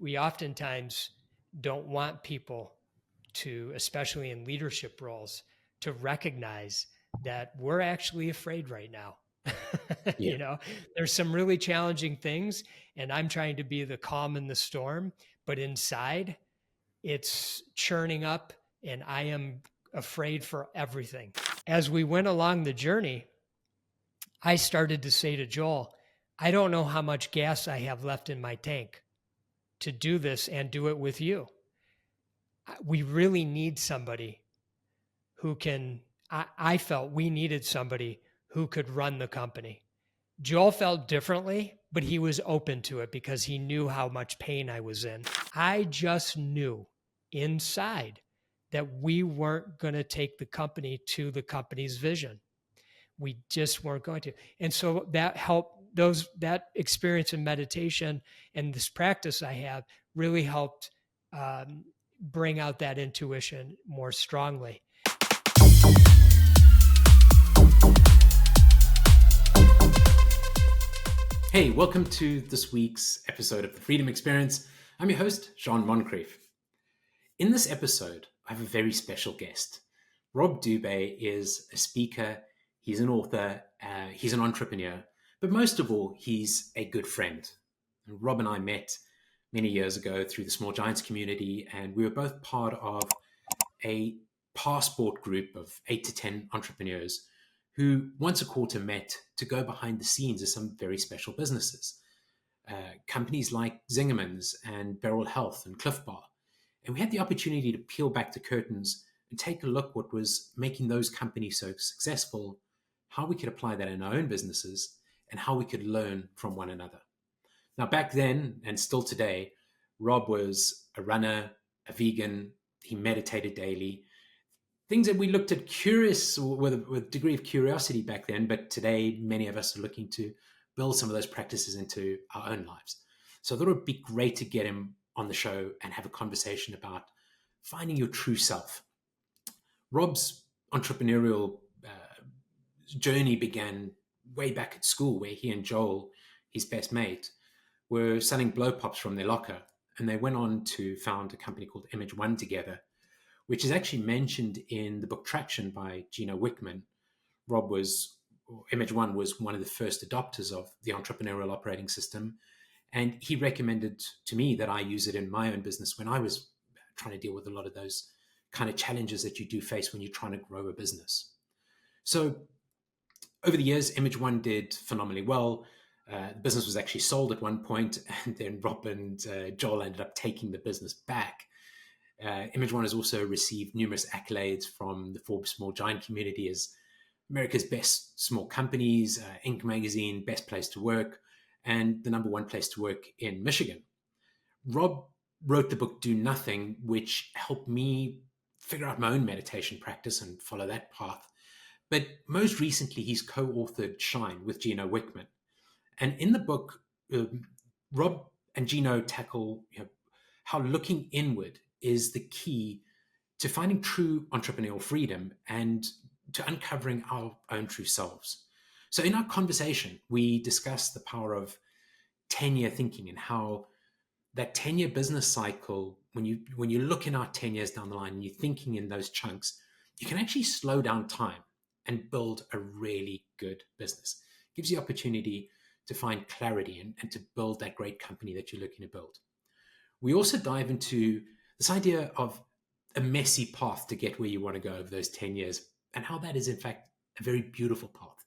We oftentimes don't want people to, especially in leadership roles, to recognize that we're actually afraid right now. Yeah. There's some really challenging things, and I'm trying to be the calm in the storm, but inside it's churning up and I am afraid for everything. As we went along the journey, I started to say to Joel, I don't know how much gas I have left in my tank to do this and do it with you. We really need somebody who can, I felt we needed somebody who could run the company. Joel felt differently, but he was open to it because he knew how much pain I was in. I just knew inside that we weren't going to take the company to the company's vision. We just weren't going to. And so that helped that experience in meditation and this practice I have really helped bring out that intuition more strongly. Hey, welcome to this week's episode of The Freedom Experience. I'm your host, Jean Moncrief. In this episode, I have a very special guest. Rob Dube is a speaker, he's an author, he's an entrepreneur, but most of all, he's a good friend. And Rob and I met many years ago through the Small Giants community, and we were both part of a passport group of 8 to 10 entrepreneurs who once a quarter met to go behind the scenes of some very special businesses. Companies like Zingerman's and Beryl Health and Cliff Bar. And we had the opportunity to peel back the curtains and take a look what was making those companies so successful, how we could apply that in our own businesses, and how we could learn from one another. Now, back then, and still today, Rob was a runner, a vegan, he meditated daily, things that we looked at curious with a degree of curiosity back then, but today many of us are looking to build some of those practices into our own lives. So I thought it would be great to get him on the show and have a conversation about finding your true self. Rob's entrepreneurial journey began way back at school, where he and Joel, his best mate, were selling blow pops from their locker, and they went on to found a company called imageOne together, which is actually mentioned in the book Traction by Gino Wickman. imageOne was one of the first adopters of the entrepreneurial operating system. And he recommended to me that I use it in my own business when I was trying to deal with a lot of those kind of challenges that you do face when you're trying to grow a business. So over the years, imageOne did phenomenally well. The business was actually sold at one point, and then Rob and Joel ended up taking the business back. imageOne has also received numerous accolades from the Forbes Small Giant community as America's best small companies, Inc. magazine, best place to work, and the number one place to work in Michigan. Rob wrote the book Do Nothing, which helped me figure out my own meditation practice and follow that path. But most recently, he's co-authored Shine with Gino Wickman. And in the book, Rob and Gino tackle how looking inward is the key to finding true entrepreneurial freedom and to uncovering our own true selves. So in our conversation, we discussed the power of 10-year thinking and how that 10-year business cycle, when you look in out 10 years down the line and you're thinking in those chunks, you can actually slow down time and build a really good business. It gives you opportunity to find clarity and to build that great company that you're looking to build. We also dive into this idea of a messy path to get where you want to go over those 10 years and how that is, in fact, a very beautiful path.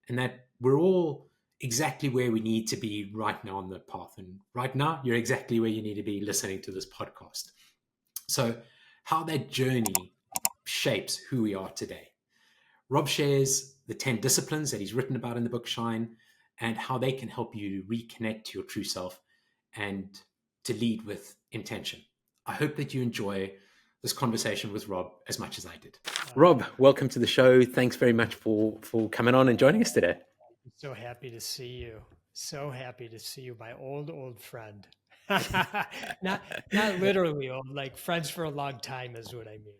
And that we're all exactly where we need to be right now on the path. And right now, you're exactly where you need to be listening to this podcast. So how that journey shapes who we are today. Rob shares the 10 disciplines that he's written about in the book Shine and how they can help you reconnect to your true self and to lead with intention. I hope that you enjoy this conversation with Rob as much as I did. Rob, welcome to the show. Thanks very much for coming on and joining us today. I'm so happy to see you. So happy to see you, my old friend. not literally old, like friends for a long time is what I mean.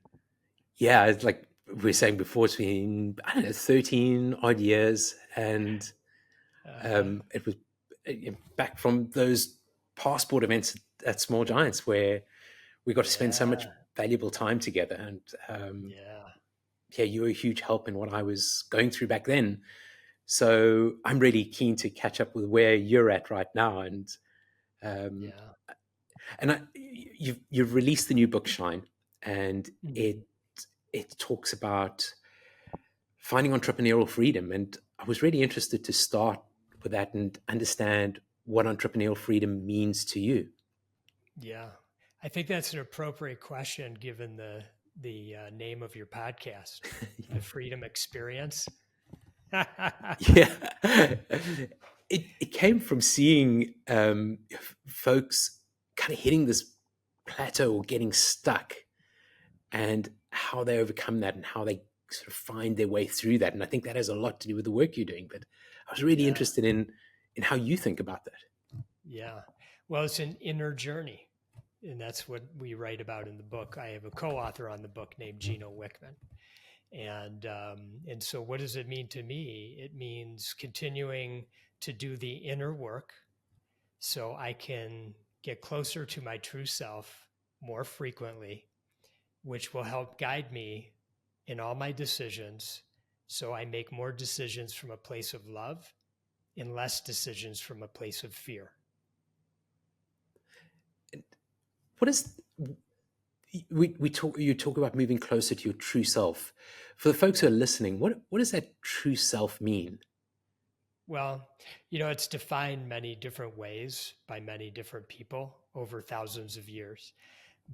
Yeah, it's like we were saying before, it's been, 13 odd years. And it was back from those passport events at Small Giants where we got to spend so much Yeah. valuable time together. And Yeah. yeah, you were a huge help in what I was going through back then. So I'm really keen to catch up with where you're at right now. Um, Yeah. you've released the new book Shine, and Mhm. it talks about finding entrepreneurial freedom. And I was really interested to start with that and understand what entrepreneurial freedom means to you. Yeah. I think that's an appropriate question given the name of your podcast, The Freedom Experience. Yeah. It came from seeing folks kind of hitting this plateau or getting stuck, and how they overcome that and how they sort of find their way through that. And I think that has a lot to do with the work you're doing. But I was really Yeah. interested in how you think about that. Yeah. Well, it's an inner journey. And that's what we write about in the book. I have a co-author on the book named Gino Wickman. And so what does it mean to me? It means continuing to do the inner work so I can get closer to my true self more frequently, which will help guide me in all my decisions. So I make more decisions from a place of love and less decisions from a place of fear. What is we talk? You talk about moving closer to your true self. For the folks who Yeah. are listening, what does that true self mean? Well, it's defined many different ways by many different people over thousands of years.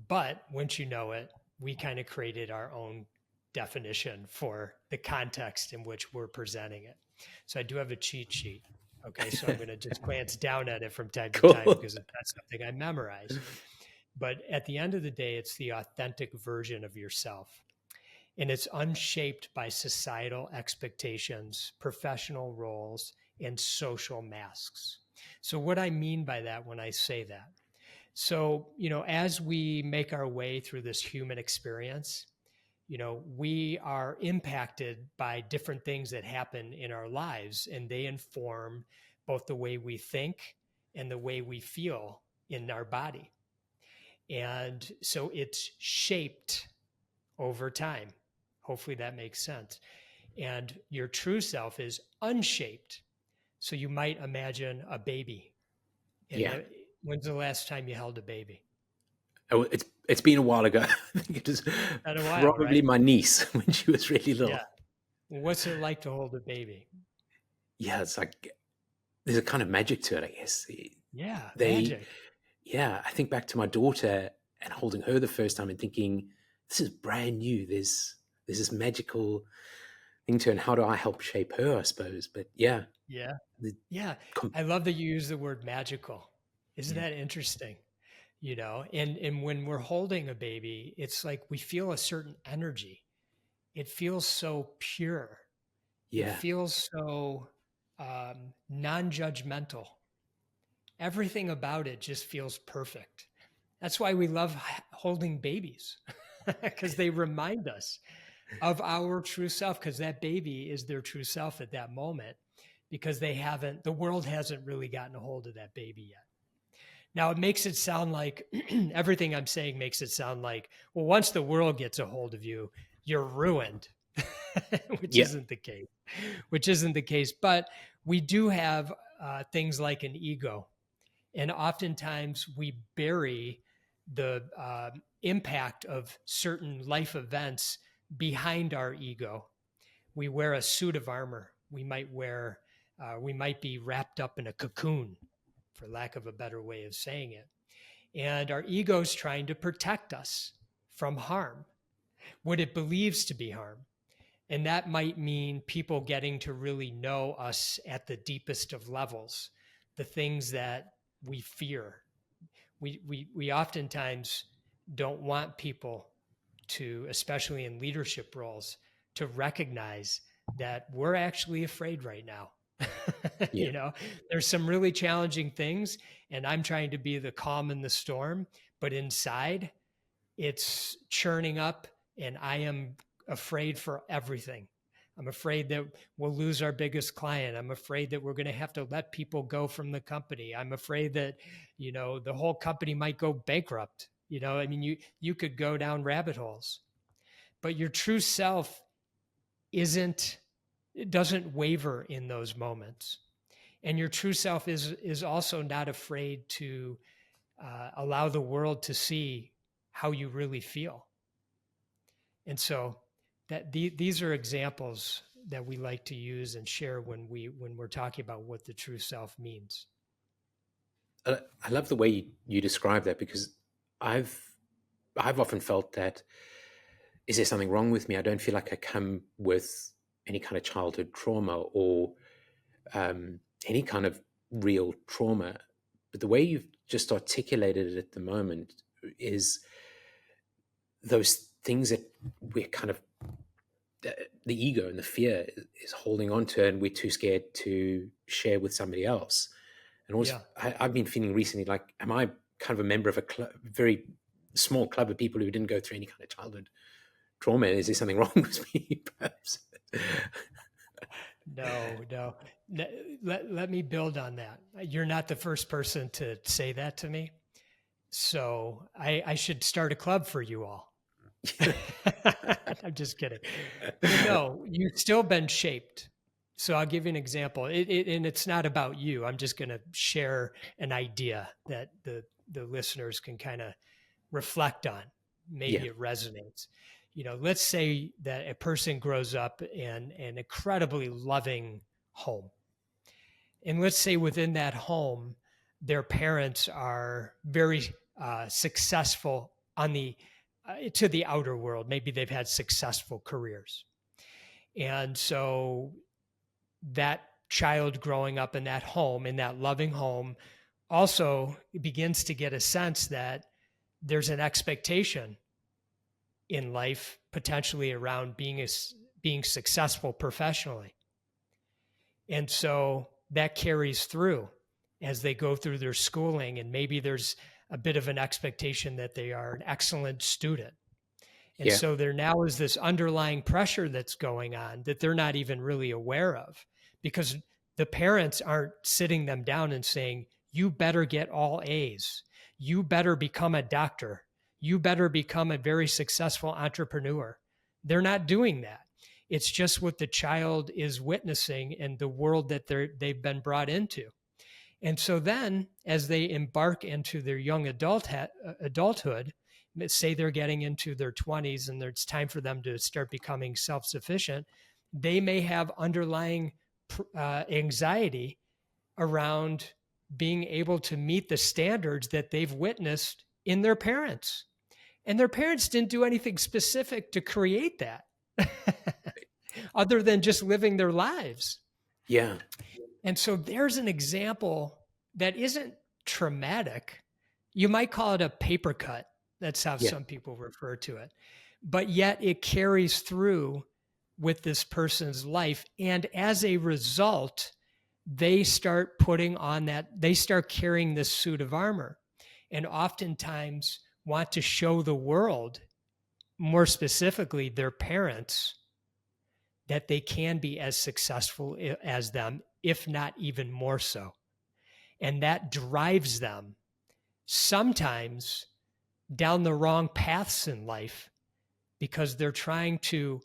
But once you know it, we kind of created our own definition for the context in which we're presenting it. So I do have a cheat sheet. Okay. So I'm going to just glance down at it from time to time Cool. because that's something I memorize. But at the end of the day, it's the authentic version of yourself. And it's unshaped by societal expectations, professional roles, and social masks. So, what I mean by that when I say that, so, as we make our way through this human experience, we are impacted by different things that happen in our lives, and they inform both the way we think and the way we feel in our body. And so it's shaped over time. Hopefully that makes sense. And your true self is unshaped. So you might imagine a baby. And Yeah. when's the last time you held a baby? Oh, it's been a while ago. I think it was Been a while, probably right? my niece when she was really little. Yeah. What's it like to hold a baby? Yeah, it's like there's a kind of magic to it, I guess. Yeah, They, magic. yeah, I think back to my daughter and holding her the first time and thinking, this is brand new. There's this magical thing to it, and how do I help shape her, I suppose. But yeah, Yeah. the, Yeah. com- I love that you use the word magical. Isn't yeah, that interesting? And when we're holding a baby, it's like we feel a certain energy. It feels so pure. It yeah, feels so non-judgmental. Everything about it just feels perfect. That's why we love holding babies because they remind us of our true self, because that baby is their true self at that moment, because the world hasn't really gotten a hold of that baby yet. Now it makes it sound like everything I'm saying makes it sound like, well, once the world gets a hold of you, you're ruined, which yeah, isn't the case, which isn't the case. But we do have things like an ego. And oftentimes we bury the impact of certain life events behind our ego. We wear a suit of armor. We might be wrapped up in a cocoon, for lack of a better way of saying it. And our ego is trying to protect us from harm, what it believes to be harm. And that might mean people getting to really know us at the deepest of levels, the things that we fear. We oftentimes don't want people to, especially in leadership roles, to recognize that we're actually afraid right now. yeah, There's some really challenging things, and I'm trying to be the calm in the storm, but inside it's churning up, and I am afraid for everything. I'm afraid that we'll lose our biggest client. I'm afraid that we're going to have to let people go from the company. I'm afraid that, the whole company might go bankrupt. I mean, you could go down rabbit holes, but your true self it doesn't waver in those moments. And your true self is also not afraid to allow the world to see how you really feel. And so these are examples that we like to use and share when we're talking about what the true self means. I love the way you describe that, because I've often felt that, is there something wrong with me? I don't feel like I come with any kind of childhood trauma or any kind of real trauma. But the way you've just articulated it at the moment is those things that we're kind of, the ego and the fear is holding on to, and we're too scared to share with somebody else. And also, I've been feeling recently like, am I kind of a member of a very small club of people who didn't go through any kind of childhood trauma? Is there something wrong with me, perhaps? No. Let me build on that. You're not the first person to say that to me. So I should start a club for you all. I'm just kidding. No, you've still been shaped. So I'll give you an example. And it's not about you. I'm just going to share an idea that the listeners can kind of reflect on. Maybe it resonates. Let's say that a person grows up in an incredibly loving home. And let's say within that home, their parents are very successful on to the outer world. Maybe they've had successful careers. And so that child growing up in that home, in that loving home, also begins to get a sense that there's an expectation in life potentially around being successful professionally. And so that carries through as they go through their schooling, and maybe there's a bit of an expectation that they are an excellent student. And so there now is this underlying pressure that's going on that they're not even really aware of, because the parents aren't sitting them down and saying, you better get all A's. You better become a doctor. You better become a very successful entrepreneur. They're not doing that. It's just what the child is witnessing in the world that they've been brought into. And so then as they embark into their young adulthood, say they're getting into their 20s and it's time for them to start becoming self-sufficient, they may have underlying anxiety around being able to meet the standards that they've witnessed in their parents. And their parents didn't do anything specific to create that other than just living their lives. Yeah. And so there's an example that isn't traumatic. You might call it a paper cut. That's how some people refer to it. But yet it carries through with this person's life. And as a result, they start they start carrying this suit of armor, and oftentimes want to show the world, more specifically their parents, that they can be as successful as them, if not even more so. And that drives them sometimes down the wrong paths in life, because they're trying to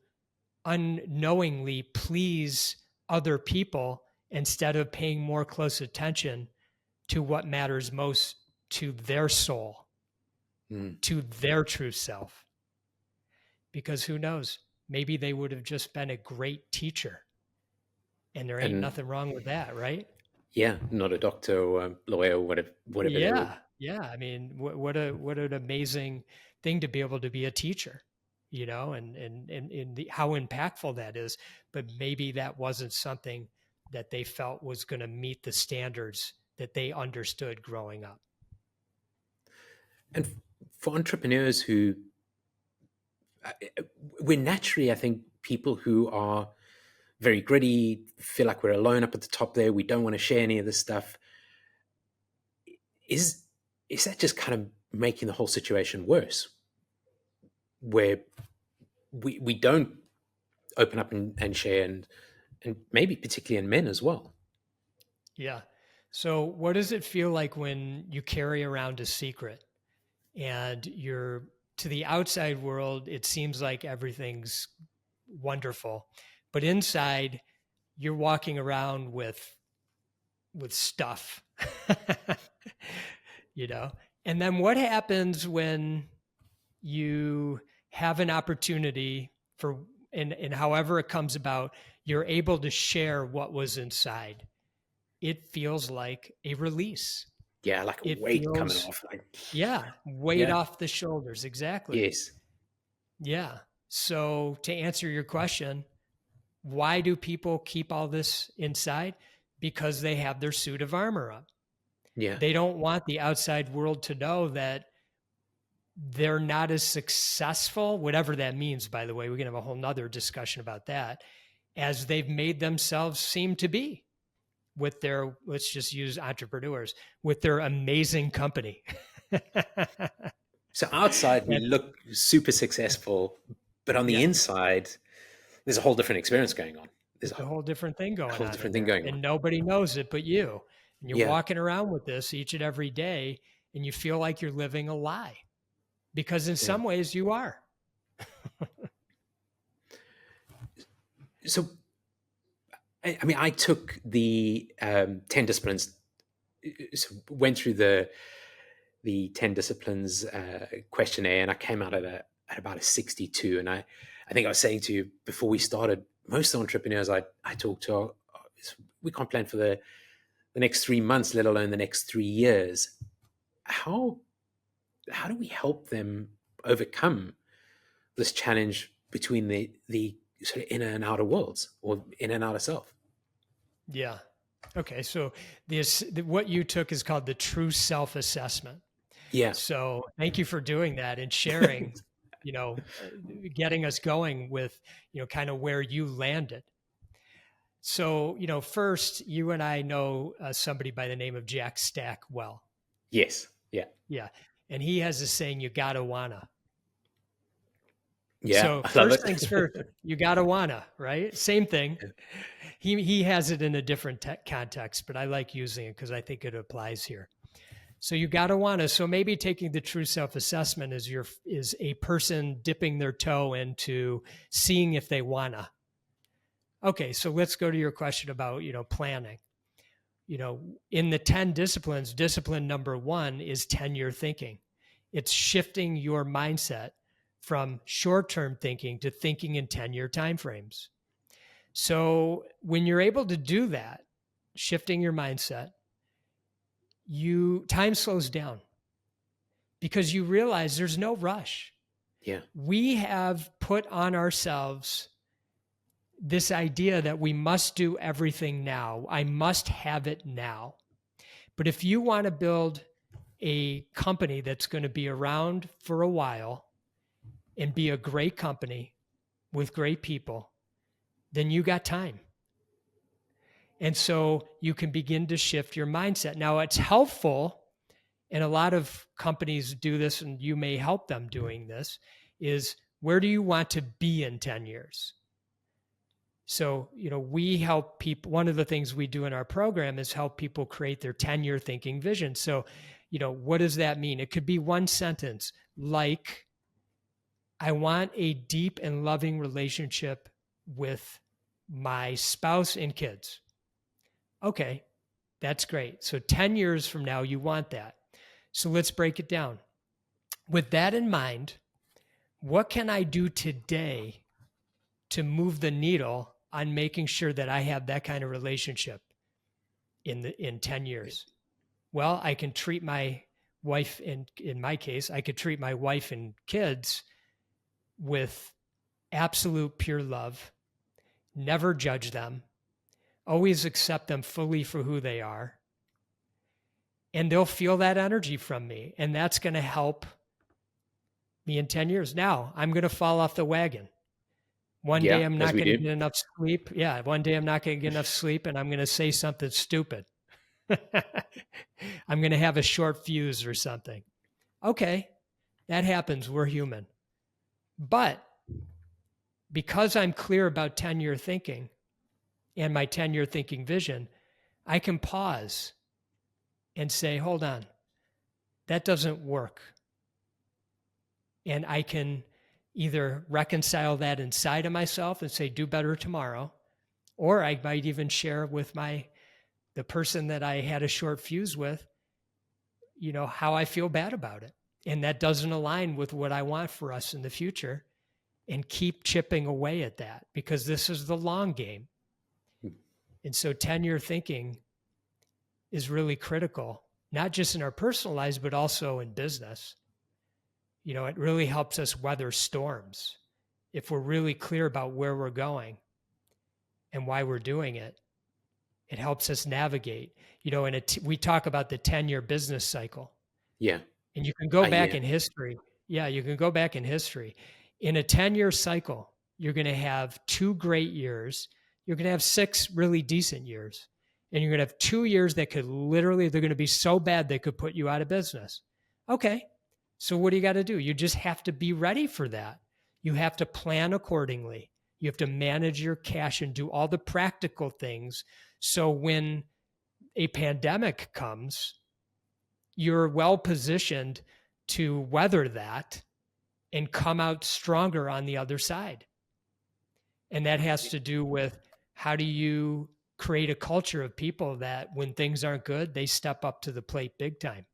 unknowingly please other people instead of paying more close attention to what matters most to their soul, to their true self. Because who knows, maybe they would have just been a great teacher, and there ain't nothing wrong with that, right? Yeah, not a doctor or a lawyer or whatever. Yeah. I mean, what an amazing thing to be able to be a teacher, and how impactful that is. But maybe that wasn't something that they felt was going to meet the standards that they understood growing up. And for entrepreneurs we're naturally, I think, people who are very gritty, feel like we're alone up at the top there. We don't want to share any of this stuff. Is that just kind of making the whole situation worse? Where we don't open up and share, and maybe particularly in men as well. Yeah. So what does it feel like when you carry around a secret and you're to the outside world, it seems like everything's wonderful, but inside you're walking around with stuff, you know? And then what happens when you have an opportunity for, and however it comes about, you're able to share what was inside? It feels like a release. Yeah, like a It weight coming feels, off. Like, yeah, weight yeah, off the shoulders. Exactly. yes, Yeah. So to answer your question, why do people keep all this inside? Because they have their suit of armor up. yeah, They don't want the outside world to know that they're not as successful, whatever that means, by the way. We can have a whole nother discussion about that, as they've made themselves seem to be with their, let's just use entrepreneurs, with their amazing company. So outside we look super successful, but on the Yeah, inside, there's a whole different experience going on. There's it's a whole different thing a going whole on in different thing there, going on. and nobody knows it but you. And you're Yeah, walking around with this each and every day, and you feel like you're living a lie, because in yeah. some ways you are. So, I mean, I took the 10 disciplines, so went through the 10 disciplines questionnaire, and I came out at about a 62. And I think I was saying to you before we started, most entrepreneurs I talk to are, we can't plan for the next 3 months, let alone the next 3 years. How do we help them overcome this challenge between the sort of inner and outer worlds, or inner and outer self? Yeah. Okay. So what you took is called the true self-assessment. Yeah. So thank you for doing that and sharing, getting us going with, kind of where you landed. So, first, you and I know somebody by the name of Jack Stack well. Yes. Yeah. Yeah. And he has a saying, you gotta wanna. Yeah. So I love first things first, it. you gotta wanna, right? Same thing. Yeah. He has it in a different context, but I like using it because I think it applies here. So you gotta wanna. So maybe taking the true self-assessment is a person dipping their toe into seeing if they wanna. Okay, so let's go to your question about planning. In the 10 disciplines, discipline number 1 is 10-year thinking. It's shifting your mindset from short-term thinking to thinking in 10-year timeframes. So when you're able to do that, shifting your mindset, time slows down because you realize there's no rush. Yeah. We have put on ourselves this idea that we must do everything now. I must have it now. But if you want to build a company that's going to be around for a while and be a great company with great people, then you got time. And so you can begin to shift your mindset. Now, it's helpful, and a lot of companies do this, and you may help them doing this, is where do you want to be in 10 years? So, we help people. One of the things we do in our program is help people create their 10-year thinking vision. So, what does that mean? It could be one sentence like, I want a deep and loving relationship with my spouse and kids. Okay, that's great. So 10 years from now, you want that. So let's break it down. With that in mind, what can I do today to move the needle on making sure that I have that kind of relationship in 10 years? Well, I can treat my wife, and in my case, I could treat my wife and kids with absolute pure love, never judge them, always accept them fully for who they are. And they'll feel that energy from me. And that's going to help me in 10 years. Now, I'm going to fall off the wagon. One day I'm not going to get enough sleep. Yeah, one day I'm not going to get enough sleep, and I'm going to say something stupid. I'm going to have a short fuse or something. Okay, that happens. We're human. But because I'm clear about 10-year thinking and my 10-year thinking vision, I can pause and say, hold on, that doesn't work. And I can either reconcile that inside of myself and say, do better tomorrow, or I might even share with the person that I had a short fuse with, how I feel bad about it. And that doesn't align with what I want for us in the future, and keep chipping away at that, because this is the long game. And so 10-year thinking is really critical, not just in our personal lives, but also in business. It really helps us weather storms. If we're really clear about where we're going and why we're doing it, it helps us navigate. We talk about the 10-year business cycle. Yeah. And you can go back in history. Yeah, you can go back in history. In a 10-year cycle, you're going to have 2 great years. You're going to have 6 really decent years. And you're going to have 2 years that they're going to be so bad they could put you out of business. Okay. So what do you got to do? You just have to be ready for that. You have to plan accordingly. You have to manage your cash and do all the practical things. So when a pandemic comes, you're well positioned to weather that and come out stronger on the other side. And that has to do with, how do you create a culture of people that when things aren't good, they step up to the plate big time?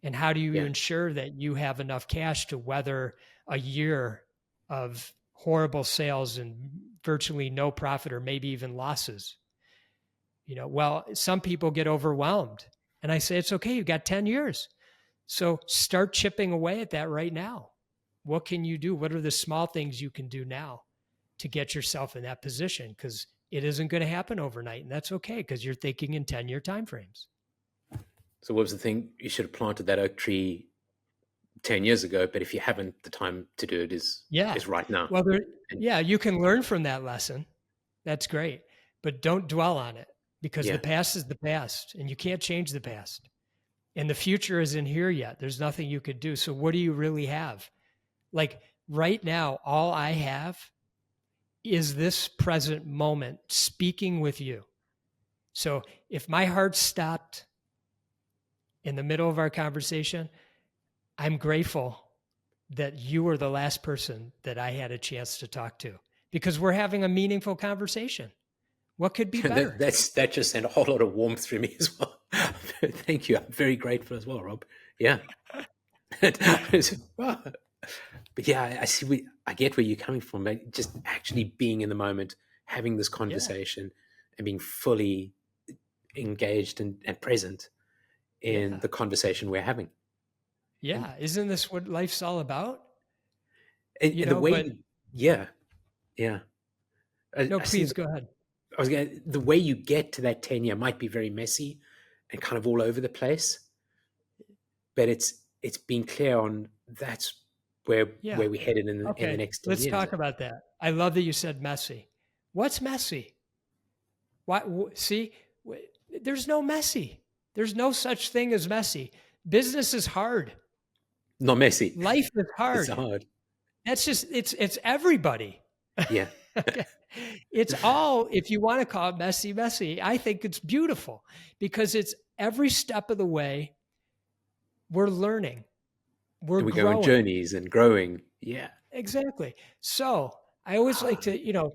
And how do you ensure that you have enough cash to weather a year of horrible sales and virtually no profit, or maybe even losses? Well, some people get overwhelmed, and I say, it's okay. You got 10 years. So start chipping away at that right now. What can you do? What are the small things you can do now to get yourself in that position? Because it isn't going to happen overnight, and that's okay, because you're thinking in 10-year timeframes. So what was the thing? You should have planted that oak tree 10 years ago, but if you haven't, the time to do it is right now. Well, you can learn from that lesson. That's great. But don't dwell on it, because the past is the past, and you can't change the past. And the future isn't here yet. There's nothing you could do. So what do you really have? Like right now, all I have is this present moment speaking with you. So if my heart stopped in the middle of our conversation, I'm grateful that you were the last person that I had a chance to talk to, because we're having a meaningful conversation. What could be better? that just sent a whole lot of warmth through me as well. Thank you. I'm very grateful as well, Rob. Yeah. But yeah, I get where you're coming from. Just actually being in the moment, having this conversation, and being fully engaged and present in the conversation we're having. Yeah. Isn't this what life's all about? And the way, No, please go ahead. The way you get to that 10-year might be very messy and kind of all over the place, but it's being clear on that's where we headed in the next 10 years. Let's talk about that. I love that you said messy. What's messy? See, there's no messy. There's no such thing as messy. Business is hard. Not messy. Life is hard. It's hard. That's just, it's everybody. Yeah. It's all, if you want to call it messy, I think it's beautiful, because it's every step of the way we're learning. We're going on journeys and growing. Yeah, exactly. So I always like to,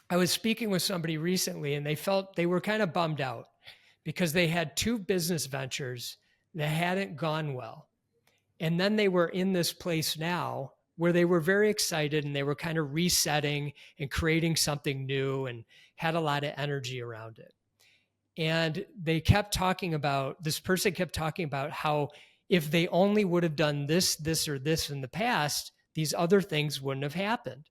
I was speaking with somebody recently, and they were kind of bummed out because they had 2 business ventures that hadn't gone well. And then they were in this place now where they were very excited, and they were kind of resetting and creating something new and had a lot of energy around it. And this person kept talking about how if they only would have done this, or this in the past, these other things wouldn't have happened.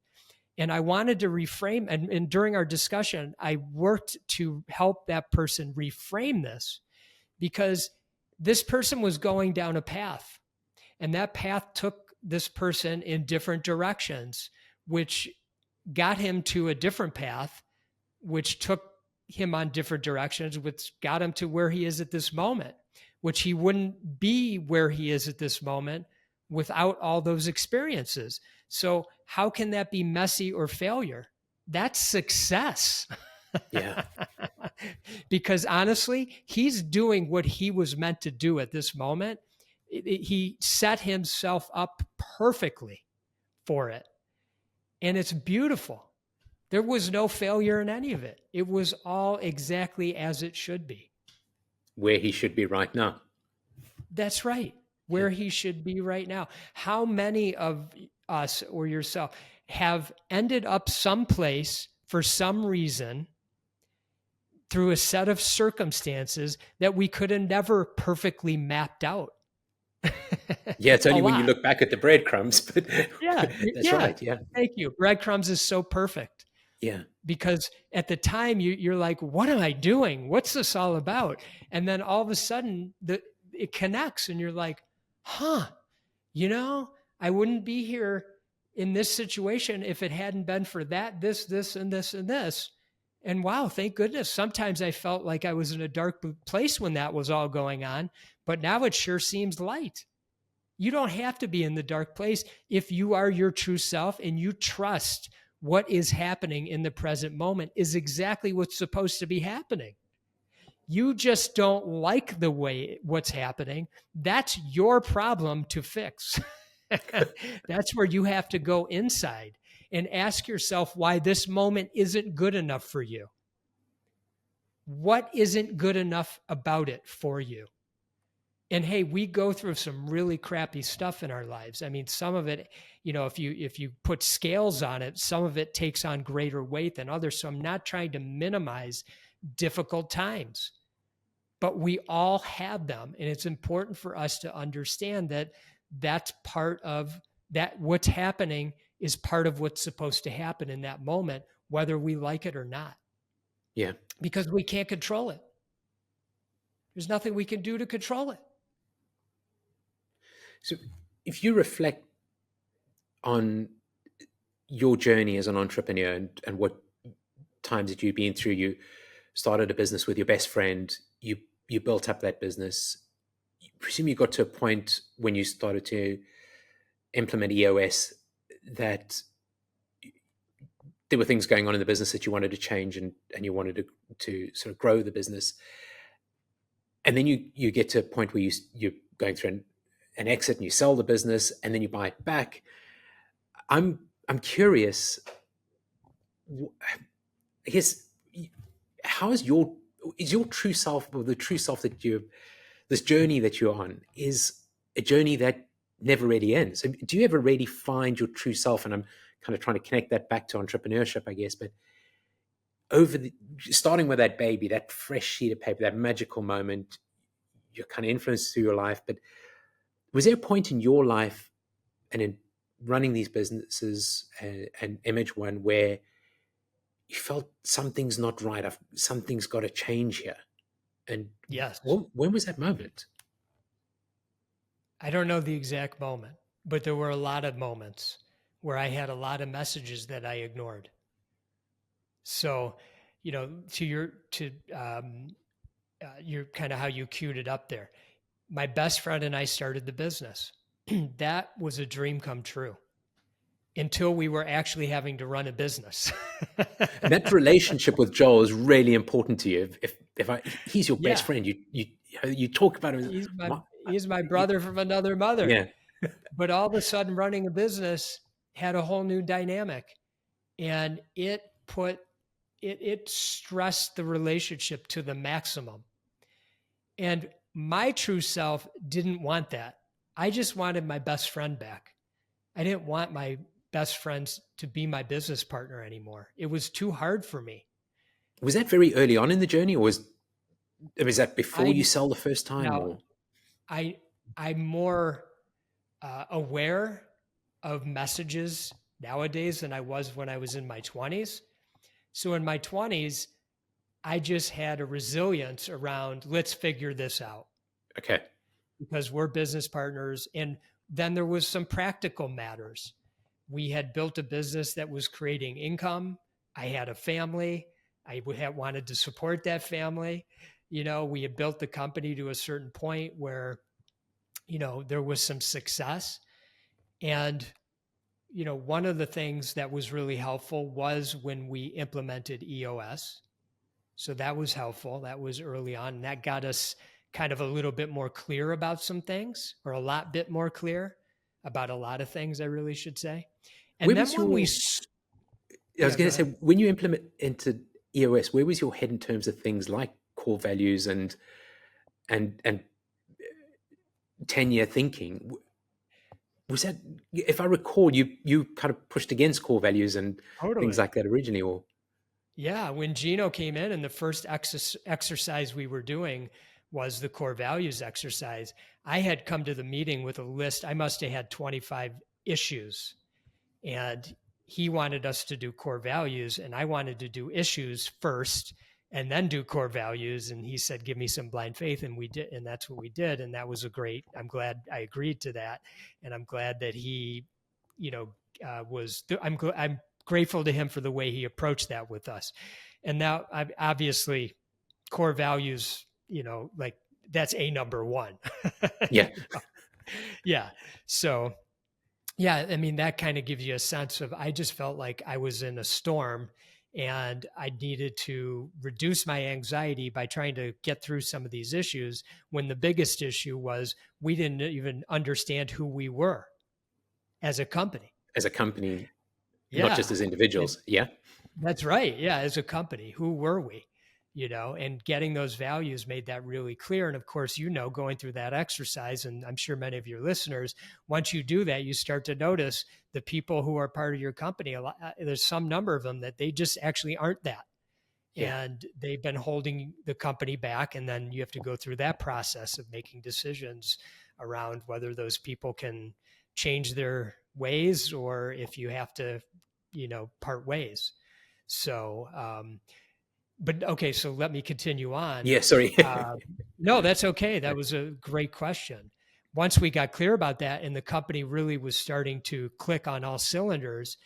And I wanted to reframe, and during our discussion, I worked to help that person reframe this, because this person was going down a path, and that path took this person in different directions, which got him to a different path, which took him on different directions, which got him to where he is at this moment, which he wouldn't be where he is at this moment without all those experiences. So how can that be messy or failure? That's success. Yeah. Because honestly, he's doing what he was meant to do at this moment. He set himself up perfectly for it. And it's beautiful. There was no failure in any of it. It was all exactly as it should be. Where he should be right now. That's right. Where he should be right now. How many of us or yourself have ended up someplace for some reason through a set of circumstances that we could have never perfectly mapped out? Yeah, it's only when you look back at the breadcrumbs, but Yeah, that's right. Yeah. Thank you. Breadcrumbs is so perfect. Yeah. Because at the time you're like, what am I doing? What's this all about? And then all of a sudden it connects and you're like, huh, I wouldn't be here in this situation if it hadn't been for that, this, and this, and this. And wow, thank goodness. Sometimes I felt like I was in a dark place when that was all going on, but now it sure seems light. You don't have to be in the dark place if you are your true self and you trust what is happening in the present moment is exactly what's supposed to be happening. You just don't like the way what's happening. That's your problem to fix. That's where you have to go inside and ask yourself why this moment isn't good enough for you. What isn't good enough about it for you? And hey, we go through some really crappy stuff in our lives. I mean, some of it, if you put scales on it, some of it takes on greater weight than others. So I'm not trying to minimize difficult times, but we all have them. And it's important for us to understand that that's part of that. What's happening is part of what's supposed to happen in that moment, whether we like it or not. Yeah. Because we can't control it. There's nothing we can do to control it. So if you reflect on your journey as an entrepreneur and what times that you've been through, you started a business with your best friend, you built up that business. I presume you got to a point when you started to implement EOS that there were things going on in the business that you wanted to change and you wanted to sort of grow the business. And then you get to a point where you're going through an exit and you sell the business and then you buy it back. I'm curious, I guess, how is your true self, or the true self that this journey that you're on is a journey that never really ends. So do you ever really find your true self? And I'm kind of trying to connect that back to entrepreneurship, I guess, but starting with that baby, that fresh sheet of paper, that magical moment, you're kind of influenced through your life, but was there a point in your life and in running these businesses and imageOne where you felt something's not right, something's got to change here? And yes, when was that moment? I don't know the exact moment, but there were a lot of moments where I had a lot of messages that I ignored. So, to your kind of how you queued it up there. My best friend and I started the business. That was a dream come true until we were actually having to run a business. And that relationship with Joel is really important to you. He's your best friend, you talk about him. He's my brother from another mother. Yeah. But all of a sudden running a business had a whole new dynamic, and it stressed the relationship to the maximum. And my true self didn't want that. I just wanted my best friend back. I didn't want my best friends to be my business partner anymore. It was too hard for me. Was that very early on in the journey, or was that before you sell the first time? No, I'm more aware of messages nowadays than I was when I was in my 20s. So in my 20s, I just had a resilience around, let's figure this out. Okay. Because we're business partners. And then there was some practical matters. We had built a business that was creating income. I had a family. I wanted to support that family. We had built the company to a certain point where, there was some success. And, one of the things that was really helpful was when we implemented EOS. So that was helpful. That was early on. And that got us kind of a little bit more clear about some things, or a lot bit more clear about a lot of things, I really should say. And Where then was when we, your, I was yeah, going go to say, ahead. when you implement into EOS, where was your head in terms of things like core values and 10-year thinking? Was that, if I recall, you kind of pushed against core values and things Totally. like that originally, or Yeah. When Gino came in and the first exercise we were doing was the core values exercise, I had come to the meeting with a list. I must have had 25 issues, and he wanted us to do core values, and I wanted to do issues first and then do core values. And he said, give me some blind faith. And we did. And that's what we did. And that was I'm glad I agreed to that. And I'm glad that he, I'm grateful to him for the way he approached that with us. And now obviously core values, like that's a number one. yeah, Yeah. So yeah, I mean, that kind of gives you a sense of, I just felt like I was in a storm and I needed to reduce my anxiety by trying to get through some of these issues, when the biggest issue was we didn't even understand who we were as a company. as a company, not just Yeah. as And individuals. Yeah, that's right. Yeah. As a company, who were we? And getting those values made that really clear. And of course, going through that exercise, and I'm sure many of your listeners, once you do that, you start to notice the people who are part of your company. There's some number of them that they just actually aren't that. yeah, And they've been holding the company back. And then you have to go through that process of making decisions around whether those people can change their ways, or if you have to, part ways. So, but okay, so let me continue on. yeah. Sorry. Uh, no, that's okay. That was a great question. Once we got clear about that and the company really was starting to click on all cylinders,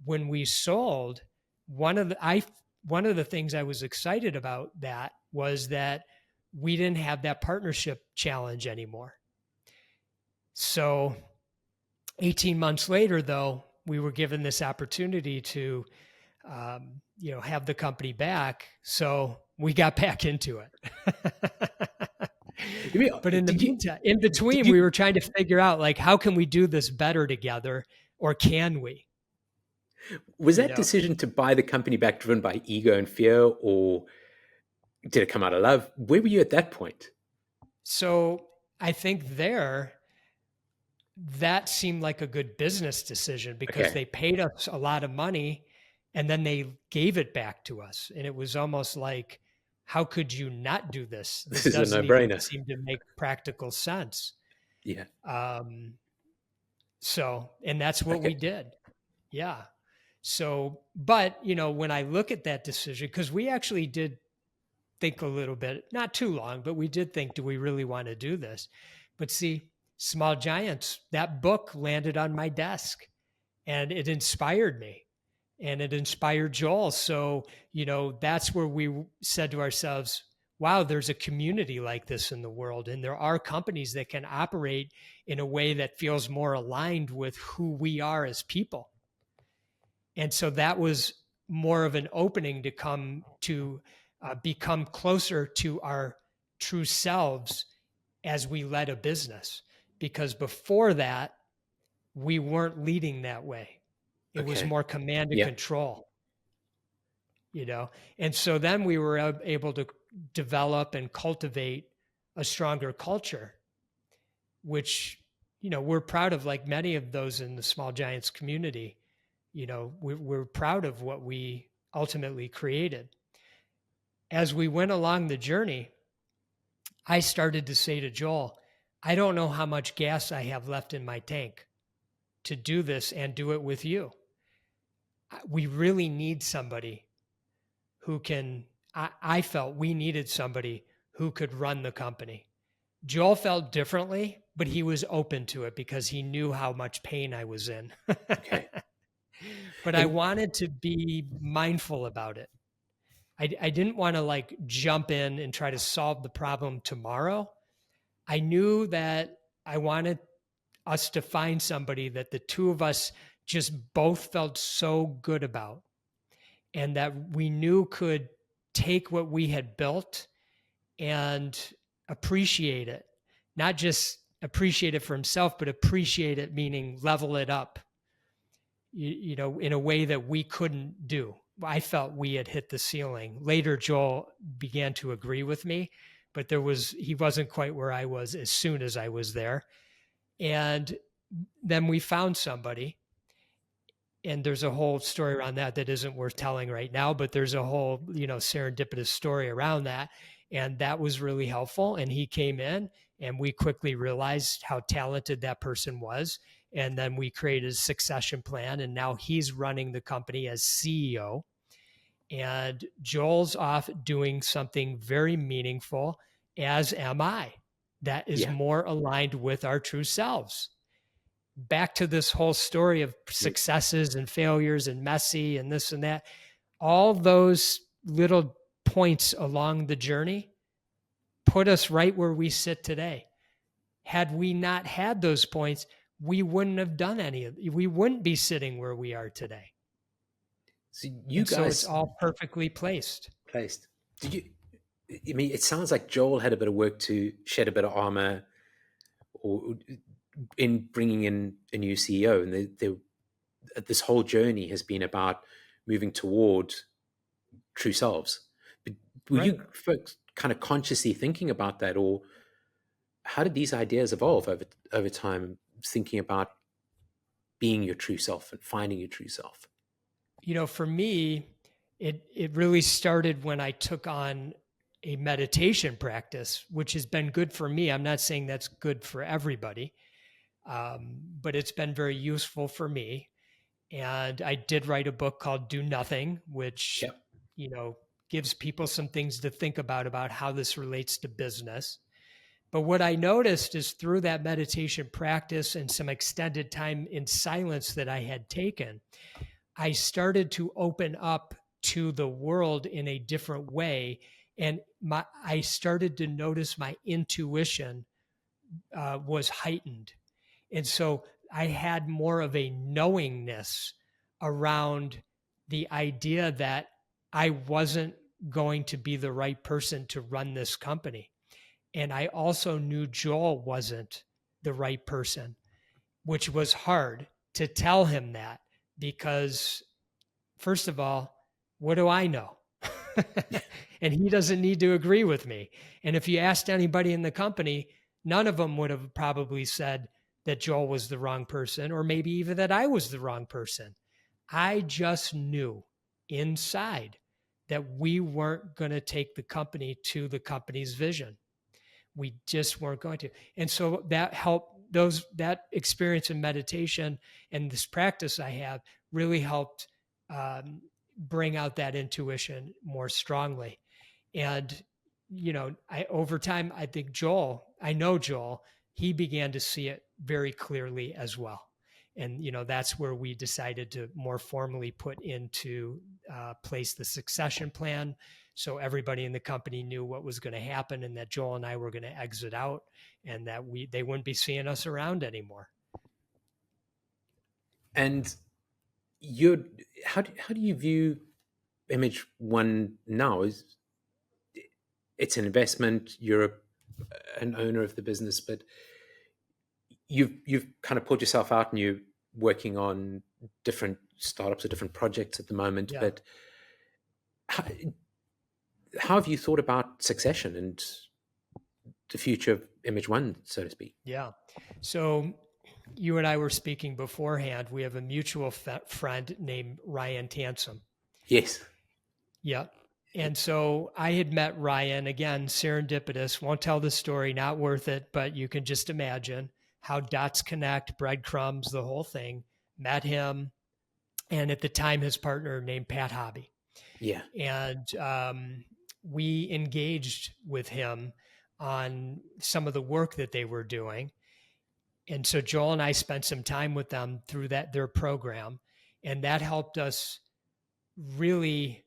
when we sold, one of the things I was excited about that was that we didn't have that partnership challenge anymore. So 18 months later, though, we were given this opportunity to have the company back. So we got back into it. But in the meantime, in Did between, we you were trying to figure out, like, how can we do this better together, or can we? was You that know. decision to buy the company back driven by ego and fear, or did it come out of love? Where were you at that point? So I think that seemed like a good business decision, because Okay, they paid us a lot of money and then they gave it back to us. And it was almost like, how could you not do this? this This is a doesn't even no-brainer. seem to make practical sense. Yeah. Um, and that's what we Okay. did. Yeah. So, but, when I look at that decision, because we actually did think a little bit, not too long, but we did think, do we really want to do this? But see, Small Giants, that book landed on my desk and it inspired me and it inspired Joel. So, that's where we said to ourselves, wow, there's a community like this in the world. And there are companies that can operate in a way that feels more aligned with who we are as people. And so that was more of an opening to become closer to our true selves as we led a business. Because before that, we weren't leading that way. It was Okay. more command and Yeah. control, And so then we were able to develop and cultivate a stronger culture, which, we're proud of, like many of those in the Small Giants community. We're proud of what we ultimately created. As we went along the journey, I started to say to Joel, I don't know how much gas I have left in my tank to do this and do it with you. We really need somebody who can, I felt we needed somebody who could run the company. Joel felt differently, but he was open to it because he knew how much pain I was in. Okay. But I And wanted to be mindful about it. I didn't want to like jump in and try to solve the problem tomorrow. I knew that us to find somebody that the two of us just both felt so good about, and that we knew could take what we had built and appreciate it. Not just appreciate it for himself, but appreciate it, meaning level it up, you know, in a way that we couldn't do. I felt we had hit the ceiling. Later, Joel began to agree with me, but he wasn't quite where I was as soon as I was there. And then we found somebody, and there's a whole story around that that isn't worth telling right now, but there's a whole, you know, serendipitous story around that. And that was really helpful. And he came in, and we quickly realized how talented that person was. And then we created a succession plan, and now he's running the company as CEO. And Joel's off doing something very meaningful, as am I, that is more aligned with our true selves. Back to this whole story of successes and failures and messy and this and that, all those little points along the journey put us right where we sit today. Had we not had those points, we wouldn't have done any of it. We wouldn't be sitting where we are today. So so it's all perfectly placed. Did you, I mean, it sounds like Joel had a bit of work to shed a bit of armor, or in bringing in a new CEO, and this whole journey has been about moving toward true selves. But were you folks kind of consciously thinking about that, or how did these ideas evolve over time, thinking about being your true self and finding your true self? You know, for me, it really started when I took on a meditation practice, which has been good for me. I'm not saying that's good for everybody, but it's been very useful for me. And I did write a book called Do Nothing, which, you know, gives people some things to think about how this relates to business. But what I noticed is through that meditation practice and some extended time in silence that I had taken, I started to open up to the world in a different way. And I started to notice my intuition was heightened. And so I had more of a knowingness around the idea that I wasn't going to be the right person to run this company. And I also knew Joel wasn't the right person, which was hard to tell him that, because first of all, what do I know? And he doesn't need to agree with me. And if you asked anybody in the company, none of them would have probably said that Joel was the wrong person, or maybe even that I was the wrong person. I just knew inside that we weren't going to take the company to the company's vision. We just weren't going to. And so that helped, that experience in meditation and this practice I have really helped bring out that intuition more strongly. And, you know, over time, I think I know Joel, he began to see it very clearly as well. And, you know, that's where we decided to more formally put into place the succession plan. So everybody in the company knew what was going to happen, and that Joel and I were going to exit out, and that they wouldn't be seeing us around anymore. And how do you view imageOne now? It's an investment, you're an owner of the business, but you've kind of pulled yourself out and you're working on different startups or different projects at the moment. Yeah. But how have you thought about succession and the future of imageOne, so to speak? Yeah. So you and I were speaking beforehand. We have a mutual friend named Ryan Tansom. Yes. Yeah. And so I had met Ryan, again, serendipitous, won't tell the story, not worth it, but you can just imagine how dots connect, breadcrumbs, the whole thing. Met him. And at the time, his partner named Pat Hobby. Yeah. And we engaged with him on some of the work that they were doing. And so Joel and I spent some time with them through their program. And that helped us really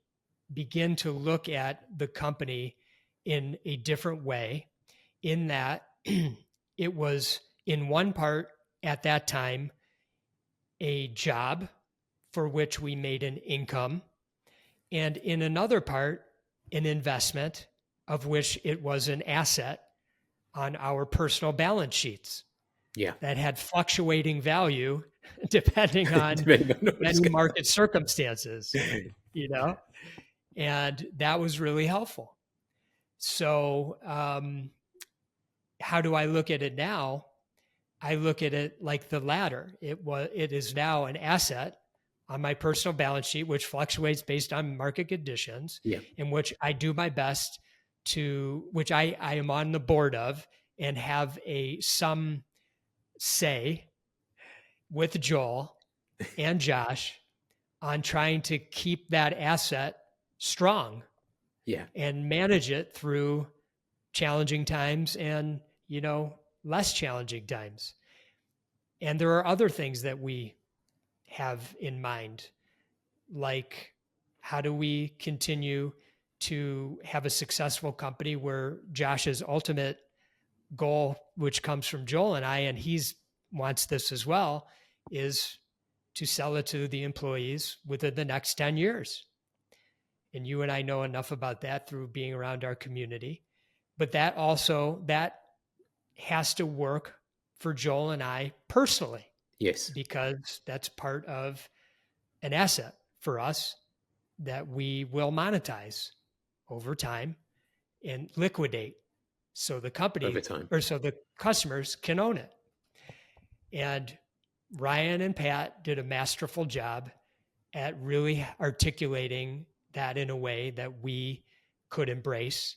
begin to look at the company in a different way, in that it was in one part at that time a job for which we made an income, and in another part, an investment of which it was an asset on our personal balance sheets Yeah. that had fluctuating value depending on Depending on what's many going market circumstances, on. you know, and that was really helpful. So, how do I look at it now? I look at it like the latter. It is now an asset on my personal balance sheet, which fluctuates based on market conditions, Yeah. in which I do my best which I am on the board of and have some say with Joel and Josh on trying to keep that asset strong. Yeah. And manage it through challenging times and, less challenging times. And there are other things that we have in mind, like how do we continue to have a successful company where Josh's ultimate goal, which comes from Joel and I, and he's wants this as well, is to sell it to the employees within the next 10 years. And you and I know enough about that through being around our community. But that has to work for Joel and I personally. Yes. Because that's part of an asset for us that we will monetize over time and liquidate so the company Over time. or so the customers can own it. And Ryan and Pat did a masterful job at really articulating that in a way that we could embrace.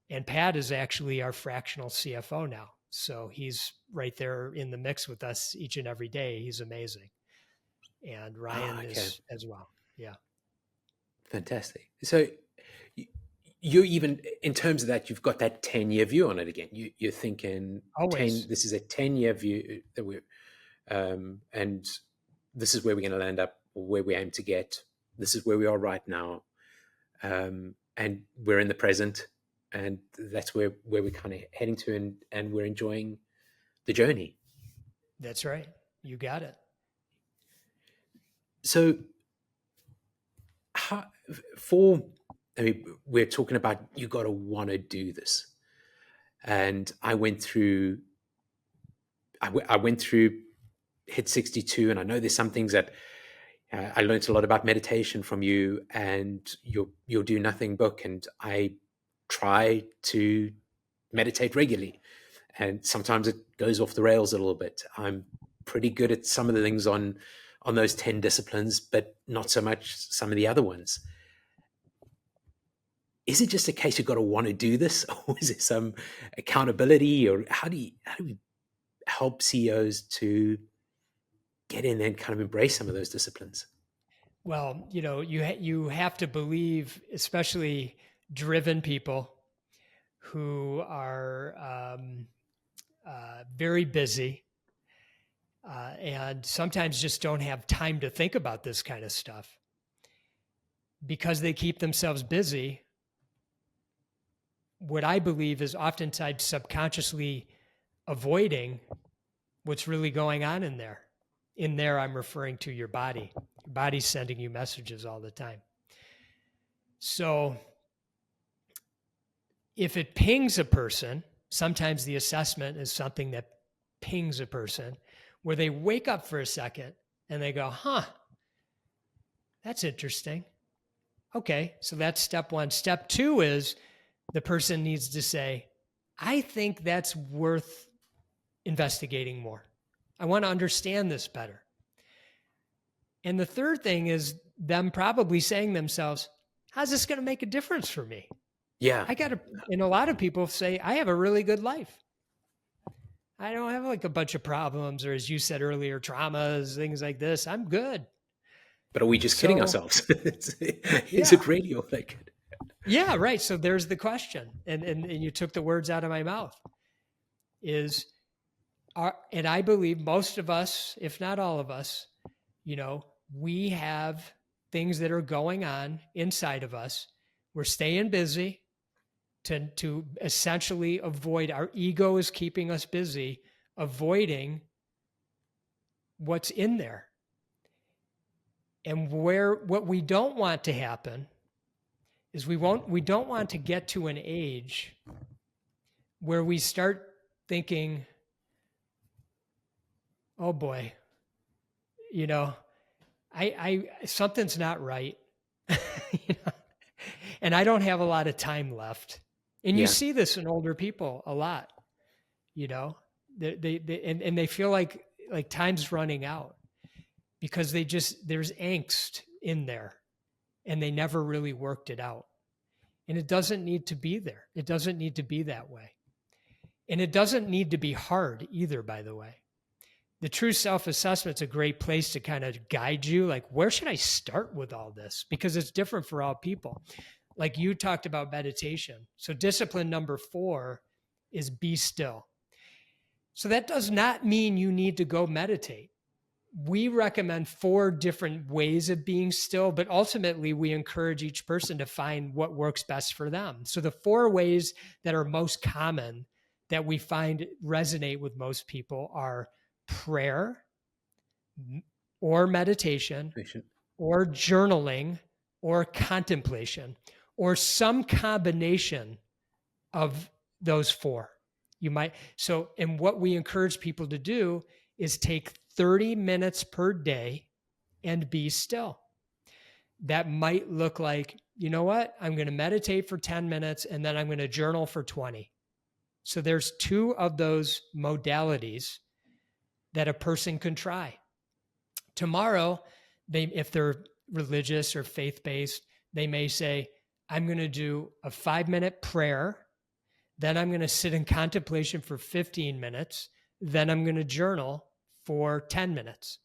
And Pat is actually our fractional CFO now. So he's right there in the mix with us each and every day. He's amazing. And Ryan is as well. Yeah. Fantastic. So you're even, in terms of that, you've got that 10-year view on it again. You're thinking, this is a 10-year view that we're, and this is where we're going to land up, or where we aim to get. This is where we are right now. And we're in the present, and that's where we're kind of heading to, and we're enjoying the journey. That's right. You got it. So we're talking about, you got to want to do this. And I went through Hit 62, and I know there's some things that I learned a lot about meditation from you and your Do Nothing book. And I try to meditate regularly, and sometimes it goes off the rails a little bit. I'm pretty good at some of the things on those 10 disciplines, but not so much some of the other ones. Is it just a case you've got to want to do this, or is it some accountability, or how do we help CEOs to get in and kind of embrace some of those disciplines? Well, you have to believe, especially driven people who are very busy and sometimes just don't have time to think about this kind of stuff because they keep themselves busy. What I believe is oftentimes subconsciously avoiding what's really going on in there. In there, I'm referring to your body. Your body's sending you messages all the time. So if it pings a person, sometimes the assessment is something that pings a person, where they wake up for a second and they go, that's interesting. Okay, so that's step one. Step two is the person needs to say, I think that's worth investigating more. I want to understand this better. And the third thing is them probably saying themselves, how's this going to make a difference for me? Yeah. And a lot of people say, I have a really good life. I don't have like a bunch of problems, or as you said earlier, traumas, things like this. I'm good. But are we just kidding ourselves? Is it really all that good? Yeah, right. So there's the question. And you took the words out of my mouth. And I believe most of us, if not all of us, we have things that are going on inside of us. We're staying busy to essentially avoid, our ego is keeping us busy, avoiding what's in there. And what we don't want to happen is we don't want to get to an age where we start thinking, oh boy, I something's not right. And I don't have a lot of time left. And you see this in older people a lot, they feel like time's running out because there's angst in there and they never really worked it out. And it doesn't need to be there. It doesn't need to be that way. And it doesn't need to be hard either, by the way. The true self-assessment is a great place to kind of guide you. Like, where should I start with all this? Because it's different for all people. Like you talked about meditation. So discipline number 4 is be still. So that does not mean you need to go meditate. We recommend 4 different ways of being still, but ultimately we encourage each person to find what works best for them. So the 4 ways that are most common that we find resonate with most people are prayer or meditation or journaling or contemplation or some combination of those 4. And what we encourage people to do is take 30 minutes per day and be still. That might look like, you know what? I'm going to meditate for 10 minutes and then I'm going to journal for 20. So there's 2 of those modalities that a person can try. Tomorrow, if they're religious or faith-based, they may say, I'm going to do a 5-minute prayer. Then I'm going to sit in contemplation for 15 minutes. Then I'm going to journal for 10 minutes.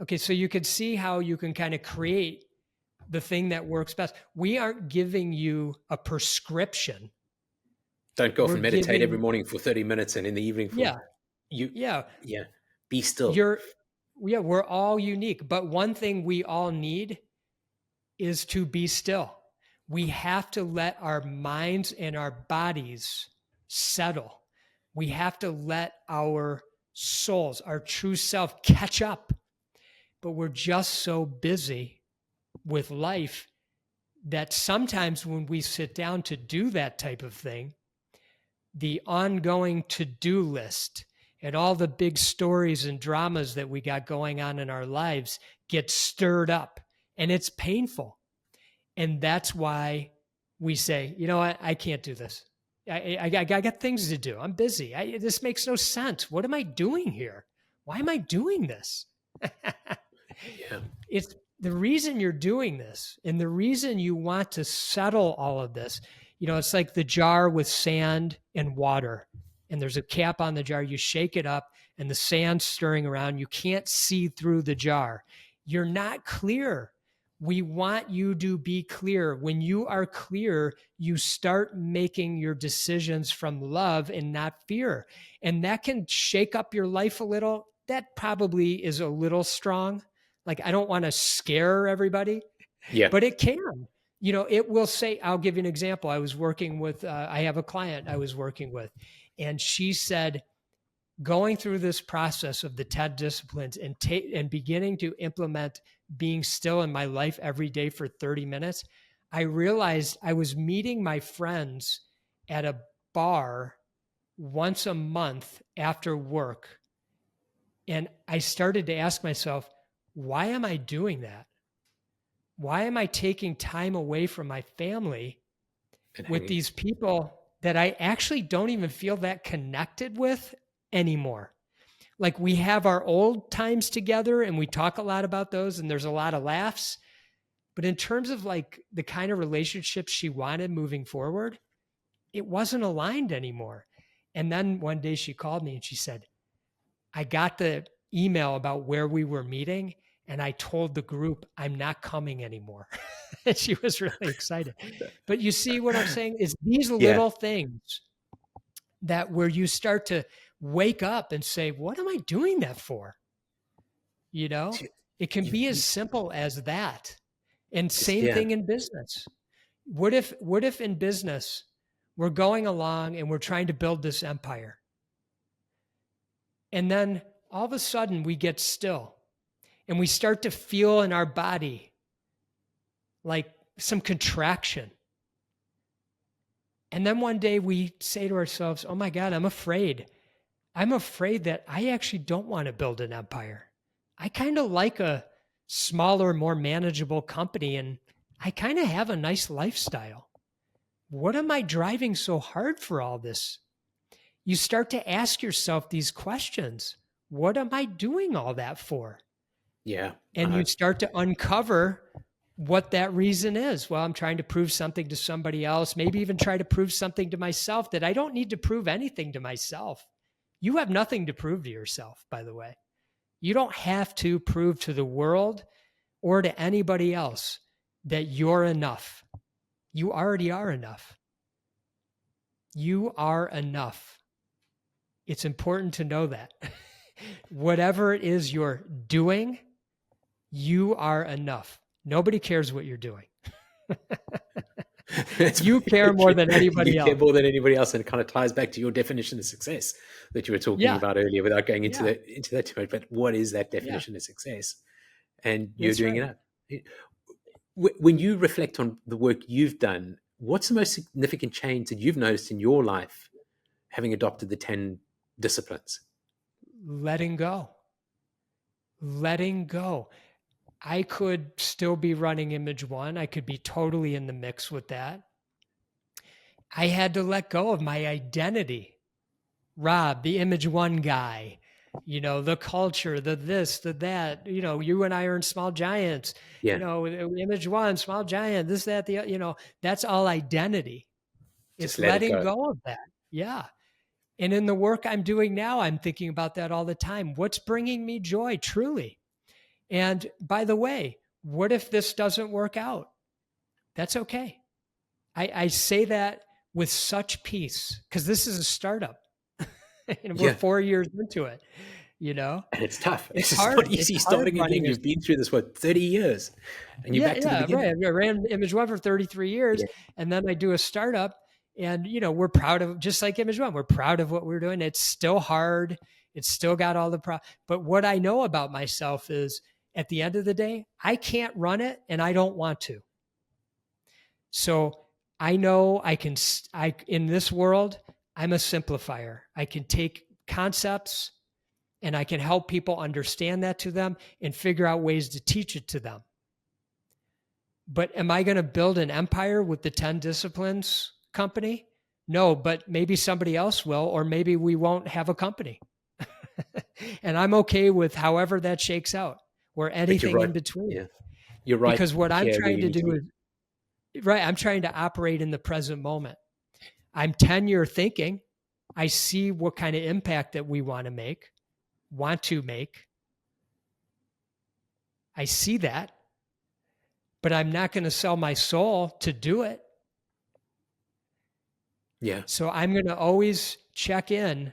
Okay, so you can see how you can kind of create the thing that works best. We aren't giving you a prescription. Don't go off and meditate every morning for 30 minutes and in the evening for be still. We're all unique, but one thing we all need is to be still. We have to let our minds and our bodies settle. We have to let our souls, our true self, catch up. But we're just so busy with life that sometimes when we sit down to do that type of thing, the ongoing to-do list and all the big stories and dramas that we got going on in our lives get stirred up, and it's painful. And that's why we say, you know what, I can't do this. I got things to do. I'm busy. This makes no sense. What am I doing here? Why am I doing this? It's the reason you're doing this and the reason you want to settle all of this. It's like the jar with sand and water, and there's a cap on the jar. You shake it up and the sand's stirring around. You can't see through the jar. You're not clear. We want you to be clear. When you are clear, you start making your decisions from love and not fear. And that can shake up your life a little. That probably is a little strong. Like, I don't want to scare everybody, but it can. It will say, I'll give you an example. I was working with, I have a client I was working with, and she said, going through this process of the 10 disciplines and beginning to implement being still in my life every day for 30 minutes, I realized I was meeting my friends at a bar once a month after work. And I started to ask myself, why am I doing that? Why am I taking time away from my family with these people that I actually don't even feel that connected with anymore? Like, we have our old times together and we talk a lot about those and there's a lot of laughs. But in terms of like the kind of relationships she wanted moving forward, it wasn't aligned anymore. And then one day she called me and she said, I got the email about where we were meeting and I told the group I'm not coming anymore. And she was really excited. But you see what I'm saying is these little things that where you start to wake up and say, what am I doing that for? It can be as simple as that. And same thing in business. What if in business we're going along and we're trying to build this empire? And then all of a sudden we get still and we start to feel in our body like some contraction. And then one day we say to ourselves, oh my God, I'm afraid. I'm afraid that I actually don't want to build an empire. I kind of like a smaller, more manageable company, and I kind of have a nice lifestyle. What am I driving so hard for all this? You start to ask yourself these questions. What am I doing all that for? Yeah. And you start to uncover what that reason is. Well, I'm trying to prove something to somebody else, maybe even try to prove something to myself that I don't need to prove anything to myself. You have nothing to prove to yourself, by the way. You don't have to prove to the world or to anybody else that you're enough. You already are enough. You are enough. It's important to know that. Whatever it is you're doing, you are enough. Nobody cares what you're doing. You care more than anybody else. You care more than anybody else, and it kind of ties back to your definition of success that you were talking about earlier, without going into that too much. But what is that definition of success? And you're doing it. When you reflect on the work you've done, what's the most significant change that you've noticed in your life, having adopted the 10 disciplines? Letting go. Letting go. I could still be running imageOne. I could be totally in the mix with that. I had to let go of my identity. Rob, the imageOne guy, the culture, the this, the that, you and I are in Small Giants, imageOne, Small Giant, this, that, that's all identity. It's letting go of that. Yeah. And in the work I'm doing now, I'm thinking about that all the time. What's bringing me joy, truly? And by the way, what if this doesn't work out? That's okay. I say that with such peace, because this is a startup. And we're 4 years into it, And it's tough. It's hard. Not easy starting again. You've been through this, 30 years? And you're back to the beginning. Right. I ran imageOne for 33 years. And then I do a startup. And, we're proud of, just like imageOne, we're proud of what we're doing. It's still hard. It's still got all the but what I know about myself is, at the end of the day, I can't run it and I don't want to. So I know in this world, I'm a simplifier. I can take concepts and I can help people understand that to them and figure out ways to teach it to them. But am I going to build an empire with the 10 disciplines company? No, but maybe somebody else will, or maybe we won't have a company. And I'm okay with however that shakes out, or anything in between. Yeah. You're right. Because what I'm trying to do is, I'm trying to operate in the present moment. I'm 10-year thinking. I see what kind of impact that we want to make. I see that, but I'm not going to sell my soul to do it. Yeah. So I'm going to always check in.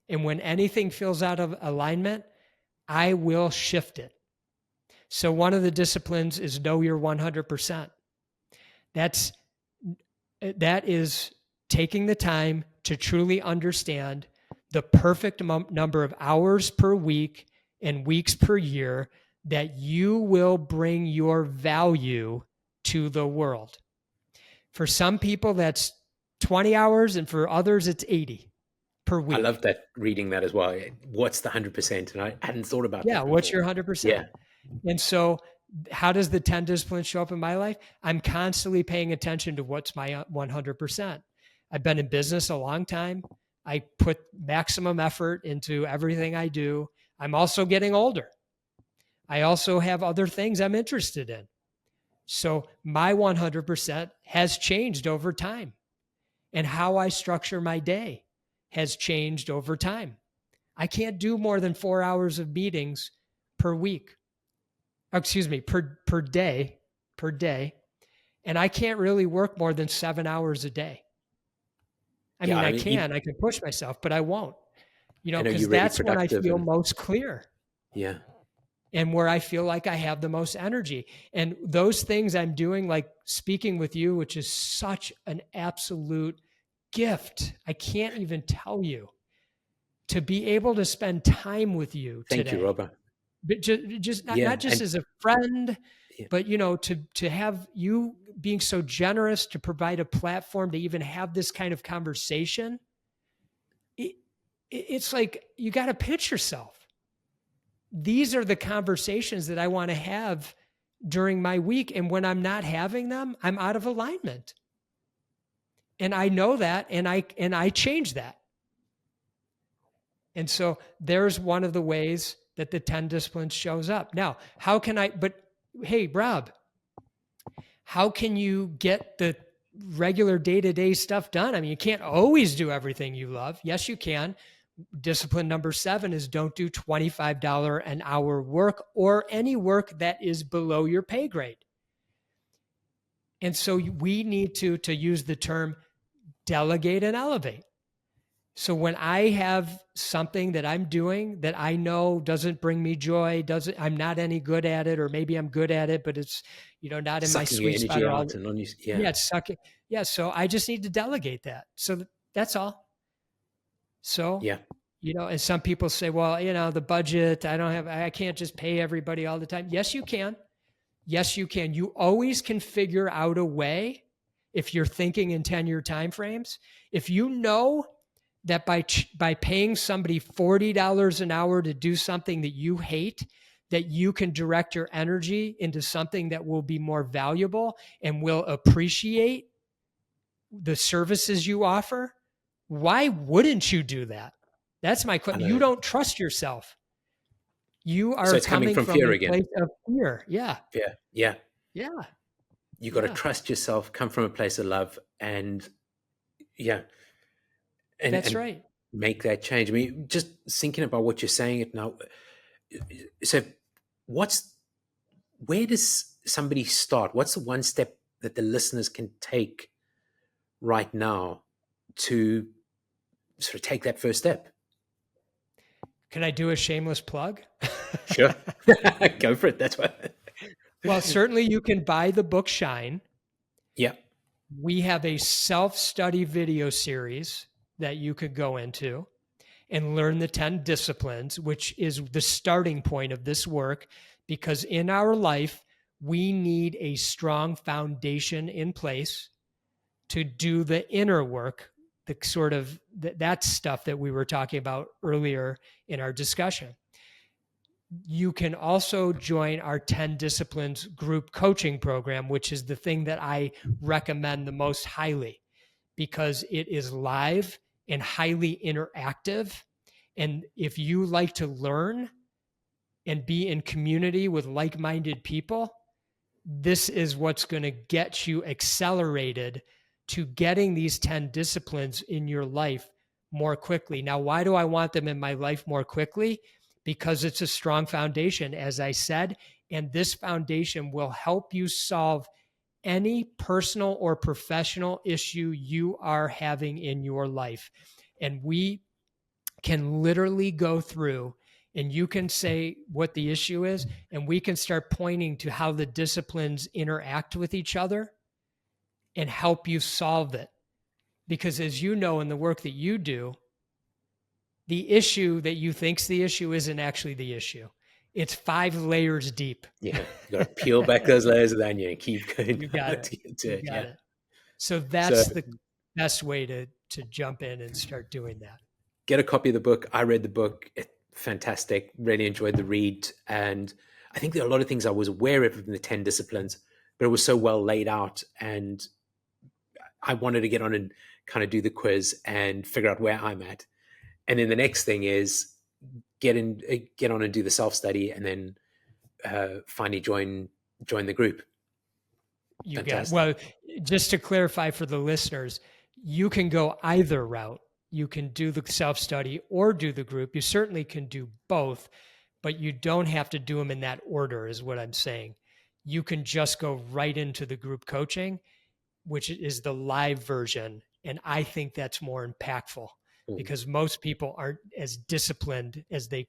And when anything feels out of alignment, I will shift it. So one of the disciplines is know your 100%. That is taking the time to truly understand the perfect number of hours per week and weeks per year that you will bring your value to the world. For some people, that's 20 hours, and for others, it's 80 per week. I love that, reading that as well. What's the 100%? And I hadn't thought about that. Yeah, what's your 100%? Yeah. And so how does the 10 disciplines show up in my life? I'm constantly paying attention to what's my 100%. I've been in business a long time. I put maximum effort into everything I do. I'm also getting older. I also have other things I'm interested in. So my 100% has changed over time. And how I structure my day has changed over time. I can't do more than 4 hours of meetings per week. Per day. And I can't really work more than 7 hours a day. I can push myself, but I won't, because that's when I feel most clear. Yeah. And where I feel like I have the most energy. And those things I'm doing, like speaking with you, which is such an absolute gift. I can't even tell you. to be able to spend time with you Thank you, today. Robert. But just not, Yeah. not just as a friend, Yeah. but to have you being so generous to provide a platform to even have this kind of conversation. It's like you got to pinch yourself. These are the conversations that I want to have during my week. And when I'm not having them, I'm out of alignment. And I know that, and I change that. And so there's one of the ways that the 10 disciplines shows up. Now, but hey, Rob, how can you get the regular day-to-day stuff done? I mean, you can't always do everything you love. Yes, you can. Discipline number 7 is don't do $25 an hour work or any work that is below your pay grade. And so we need to use the term delegate and elevate. So when I have something that I'm doing that I know doesn't bring me joy, I'm not any good at it, or maybe I'm good at it, but it's, not in my sweet spot. Yeah, it's sucking. Yeah. So I just need to delegate that. So that's all. So, yeah. And some people say, well, the budget, I can't just pay everybody all the time. Yes, you can. Yes, you can. You always can figure out a way if you're thinking in 10-year timeframes. If you know that by paying somebody $40 an hour to do something that you hate, that you can direct your energy into something that will be more valuable and will appreciate the services you offer, why wouldn't you do that? That's my question. You don't trust yourself. You are coming from fear a again. place of fear. Yeah. Yeah. Yeah. You got to trust yourself, come from a place of love, and that's right. Make that change. I mean, just thinking about what you're saying it now. So where does somebody start? What's the one step that the listeners can take right now to sort of take that first step? Can I do a shameless plug? Sure. Go for it. That's what. Well, certainly you can buy the book Shine. Yeah. We have a self-study video series that you could go into and learn the 10 disciplines, which is the starting point of this work, because in our life, we need a strong foundation in place to do the inner work, the sort of that stuff that we were talking about earlier in our discussion. You can also join our 10 disciplines group coaching program, which is the thing that I recommend the most highly, because it is live and highly interactive. And if you like to learn and be in community with like-minded people, this is what's going to get you accelerated to getting these 10 disciplines in your life more quickly. Now, why do I want them in my life more quickly? Because it's a strong foundation, as I said, and this foundation will help you solve any personal or professional issue you are having in your life. And we can literally go through and you can say what the issue is, and we can start pointing to how the disciplines interact with each other and help you solve it. Because as you know, in the work that you do, the issue that you think's the issue isn't actually the issue. It's 5 layers deep. Yeah, you got to peel back those layers of the onion and keep going. You got it. So that's the best way to jump in and start doing that. Get a copy of the book. I read the book. It's fantastic. Really enjoyed the read. And I think there are a lot of things I was aware of in the 10 disciplines, but it was so well laid out. And I wanted to get on and kind of do the quiz and figure out where I'm at. And then the next thing is get on and do the self-study, and then finally join the group. You got it. Well, just to clarify for the listeners, you can go either route. You can do the self-study or do the group. You certainly can do both, but you don't have to do them in that order, is what I'm saying. You can just go right into the group coaching, which is the live version. And I think that's more impactful because most people aren't as disciplined as they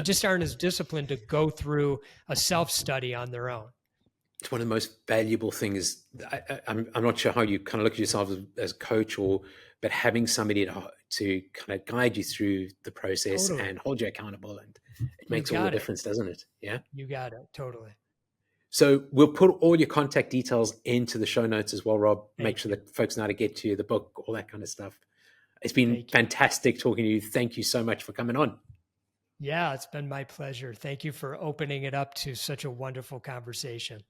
just aren't as disciplined to go through a self-study on their own. It's one of the most valuable things. I'm not sure how you kind of look at yourself as a coach, but having somebody to kind of guide you through the process Totally. and hold you accountable. And it You makes all the got it. difference, doesn't it? Yeah. You got it. Totally. So we'll put all your contact details into the show notes as well, Rob. Make Thank sure you. that folks know how to get to you, the book, all that kind of stuff. It's been Thank you. fantastic talking to you. Thank you so much for coming on. Yeah, it's been my pleasure. Thank you for opening it up to such a wonderful conversation.